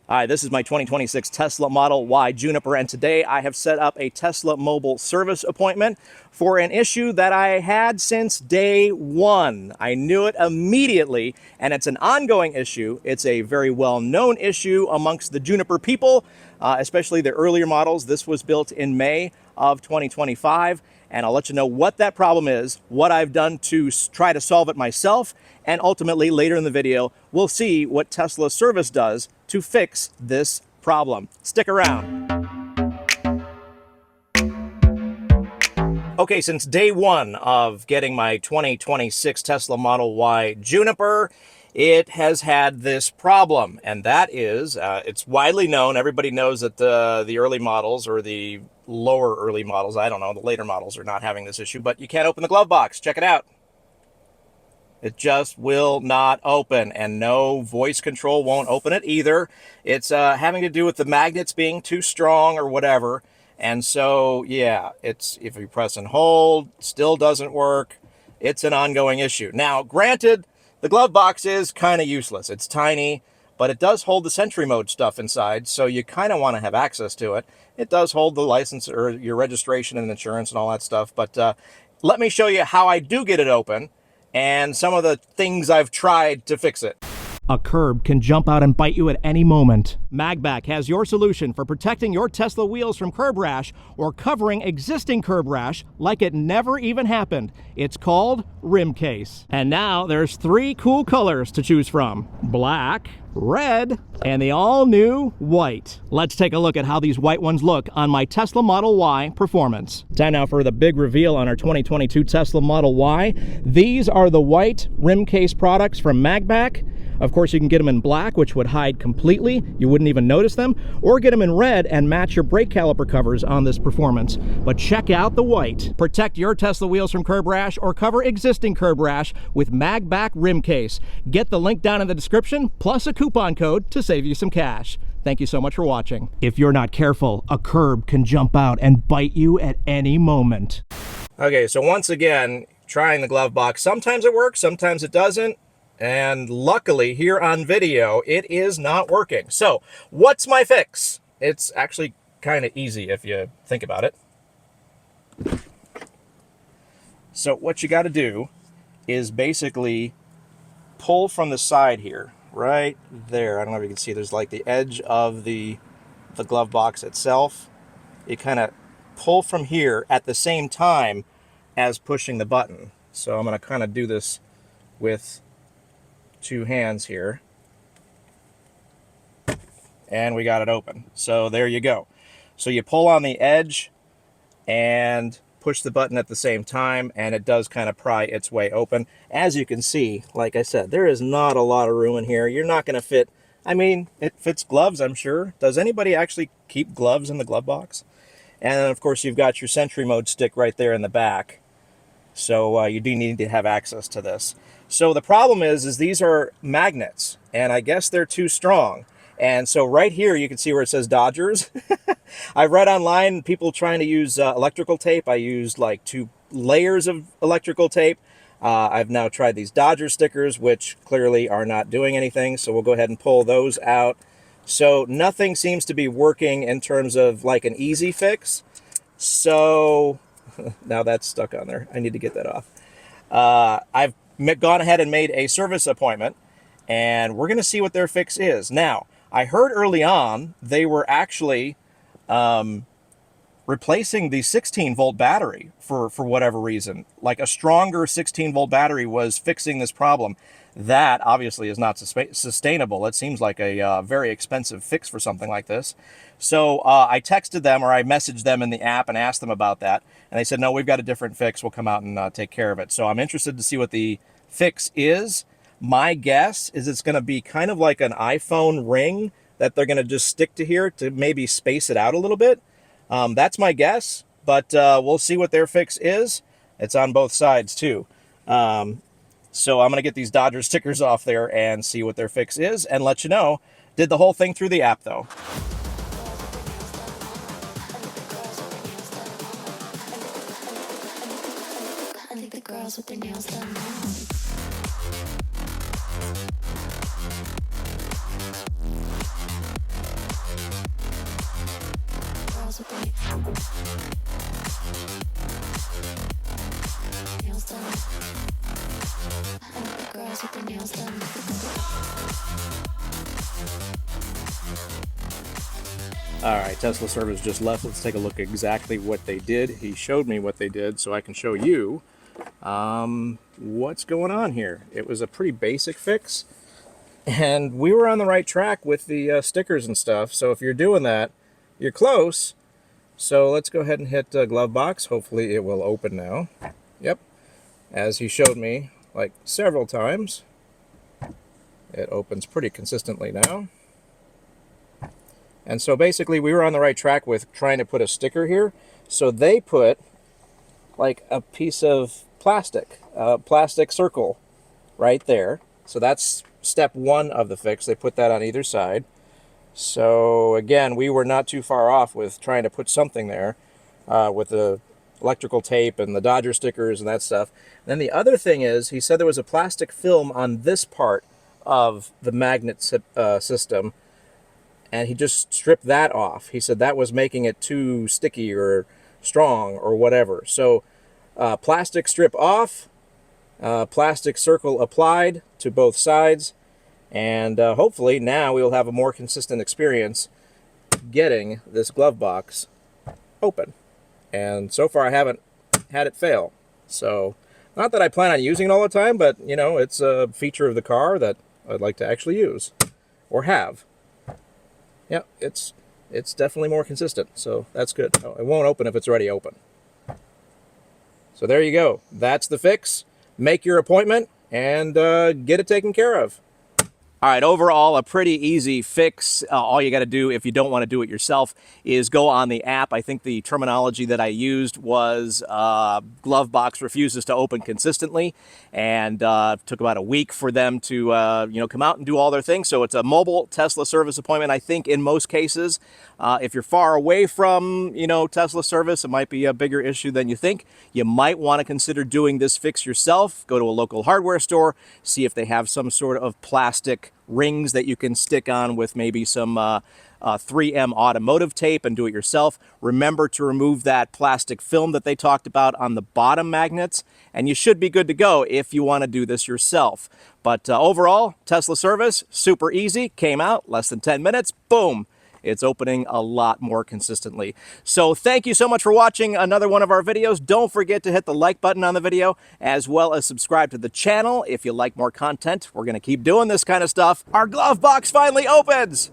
Hi, this is my 2026 Tesla Model Y Juniper, and today I have set up a Tesla mobile service appointment for an issue that I had since day one. I knew it immediately, and it's an ongoing issue. It's a very well-known issue amongst the Juniper people, especially the earlier models. This was built in May of 2025, and I'll let you know what that problem is, what I've done to try to solve it myself, and ultimately later in the video, we'll see what Tesla service does to fix this problem. Stick around. Okay, since day one of getting my 2026 Tesla Model Y Juniper, it has had this problem, and that is, it's widely known, everybody knows that the early models, or the lower early models, I don't know, the later models are not having this issue, but you can't open the glove box. Check it out. It just will not open, and no voice control won't open it either. It's having to do with the magnets being too strong or whatever. And so, yeah, it's if you press and hold, still doesn't work. It's an ongoing issue. Now, granted, the glove box is kind of useless. It's tiny, but it does hold the Sentry mode stuff inside, so you kind of want to have access to it. It does hold the license or your registration and insurance and all that stuff, but let me show you how I do get it open and some of the things I've tried to fix it. A curb can jump out and bite you at any moment. MagBak has your solution for protecting your Tesla wheels from curb rash or covering existing curb rash like it never even happened. It's called RimCase. And now there's 3 cool colors to choose from: black, red, and the all-new white. Let's take a look at how these white ones look on my Tesla Model Y Performance. Time now for the big reveal on our 2022 Tesla Model Y. These are the white RimCase products from MagBak. Of course, you can get them in black, which would hide completely. You wouldn't even notice them. Or get them in red and match your brake caliper covers on this Performance. But check out the white. Protect your Tesla wheels from curb rash or cover existing curb rash with MagBak RimCase. Get the link down in the description, plus a coupon code to save you some cash. Thank you so much for watching. If you're not careful, a curb can jump out and bite you at any moment. Okay, so once again, trying the glove box. Sometimes it works, sometimes it doesn't. And luckily, here on video, it is not working. So, what's my fix? It's actually kind of easy if you think about it. So, what you got to do is basically pull from the side here, right there. I don't know if you can see, there's like the edge of the glove box itself. You kind of pull from here at the same time as pushing the button. So, I'm going to kind of do this with 2 hands here, and we got it open. So there you go. So you pull on the edge and push the button at the same time, and it does kind of pry its way open. As you can see, like I said, there is not a lot of room in here. You're not going to fit, I mean, it fits gloves, I'm sure. Does anybody actually keep gloves in the glove box? And then, of course, you've got your Sentry mode stick right there in the back. So you do need to have access to this. So the problem is these are magnets, and I guess they're too strong. And so right here, you can see where it says Dodgers. I've read online people trying to use electrical tape. I used like 2 layers of electrical tape. I've now tried these Dodger stickers, which clearly are not doing anything. So we'll go ahead and pull those out. So nothing seems to be working in terms of like an easy fix. So now that's stuck on there. I need to get that off. I've gone ahead and made a service appointment, and we're going to see what their fix is. Now, I heard early on they were actually replacing the 16-volt battery for whatever reason. Like a stronger 16-volt battery was fixing this problem. That obviously is not sustainable. It seems like a very expensive fix for something like this. So I texted them, or I messaged them in the app and asked them about that. And they said, no, we've got a different fix. We'll come out and take care of it. So I'm interested to see what the fix is. My guess is it's going to be kind of like an iPhone ring that they're going to just stick to here to maybe space it out a little bit. That's my guess, but we'll see what their fix is. It's on both sides too. So I'm going to get these Dodger stickers off there and see what their fix is and let you know. Did the whole thing through the app though. I think the girls with their nails done now. Nails done. I want the girls with their nails done. All right, Tesla service just left. Let's take a look at exactly what they did. He showed me what they did so I can show you what's going on here. It was a pretty basic fix, and we were on the right track with the stickers and stuff. So if you're doing that, you're close. So let's go ahead and hit Glovebox. Hopefully it will open now. Yep, as he showed me like several times. It opens pretty consistently now. And so basically we were on the right track with trying to put a sticker here. So they put like a piece of plastic, a plastic circle right there. So that's step one of the fix. They put that on either side. So again, we were not too far off with trying to put something there with the electrical tape and the Dodger stickers and that stuff. And then the other thing is, he said there was a plastic film on this part of the magnet system, and he just stripped that off. He said that was making it too sticky or strong or whatever. So plastic strip off, plastic circle applied to both sides, and hopefully now we'll have a more consistent experience getting this glove box open. And so far I haven't had it fail. So not that I plan on using it all the time, but you know, it's a feature of the car that I'd like to actually use or have. Yeah, it's definitely more consistent, so that's good. It won't open if it's already open. So there you go. That's the fix. Make your appointment and get it taken care of. All right, overall, a pretty easy fix. All you got to do, if you don't want to do it yourself, is go on the app. I think the terminology that I used was Glovebox refuses to open consistently, and it took about a week for them to come out and do all their things. So it's a mobile Tesla service appointment, I think, in most cases. If you're far away from, Tesla service, it might be a bigger issue than you think. You might want to consider doing this fix yourself. Go to a local hardware store, see if they have some sort of plastic rings that you can stick on with maybe some 3M automotive tape and do it yourself. Remember to remove that plastic film that they talked about on the bottom magnets, and you should be good to go if you want to do this yourself. But overall, Tesla service, super easy, came out, less than 10 minutes, boom. It's opening a lot more consistently. So thank you so much for watching another one of our videos. Don't forget to hit the like button on the video, as well as subscribe to the channel if you like more content. We're going to keep doing this kind of stuff. Our glove box finally opens!